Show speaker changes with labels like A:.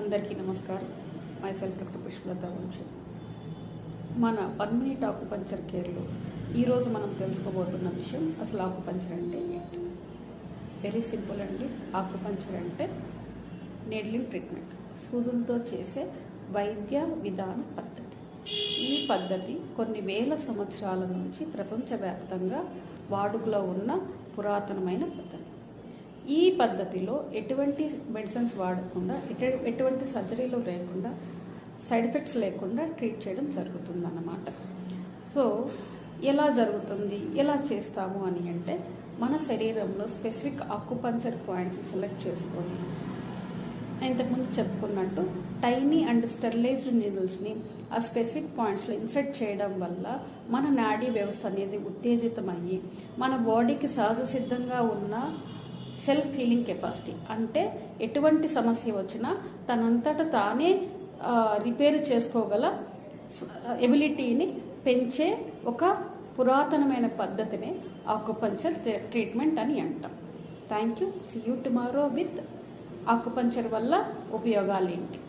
A: అందరికీ నమస్కారం. Myself doctor Pushpalatha Vamshi. మన 1 మినిట్ ఆకుపంచర్ కేర్లో ఈరోజు మనం తెలుసుకోబోతున్న విషయం అసలు ఆకుపంచర్ అంటే ఏంటి. వెరీ సింపుల్ అండి. ఆకుపంచర్ అంటే నీడ్లింగ్ ట్రీట్మెంట్, సూదులతో చేసే వైద్య విధాన పద్ధతి. ఈ పద్ధతి కొన్ని వేల సంవత్సరాల నుంచి ప్రపంచవ్యాప్తంగా వాడుకలో ఉన్న పురాతనమైన పద్ధతి. ఈ పద్ధతిలో ఎటువంటి మెడిసిన్స్ వాడకుండా, ఎటువంటి సర్జరీలు లేకుండా, సైడ్ ఎఫెక్ట్స్ లేకుండా ట్రీట్ చేయడం జరుగుతుందన్నమాట. సో ఎలా జరుగుతుంది, ఎలా చేస్తాము అని అంటే, మన శరీరంలో స్పెసిఫిక్ ఆకుపంచర్ పాయింట్స్ సెలెక్ట్ చేసుకొని, ఇంతకుముందు చెప్పుకున్నట్టు టైనీ అండ్ స్టెరిలైజ్డ్ నీడిల్స్ని ఆ స్పెసిఫిక్ పాయింట్స్లో ఇన్సర్ట్ చేయడం వల్ల మన నాడీ వ్యవస్థ అనేది ఉత్తేజితమయ్యి మన బాడీకి సహజ సిద్ధంగా ఉన్న సెల్ఫ్ హీలింగ్ కెపాసిటీ, అంటే ఎటువంటి సమస్య వచ్చినా తనంతట తానే రిపేర్ చేసుకోగల ఎబిలిటీని పెంచే ఒక పురాతనమైన పద్ధతినే ఆకుపంచర్ ట్రీట్మెంట్ అని అంటాం. Thank you. See you tomorrow with acupuncture వల్ల ఉపయోగాలు ఏంటి.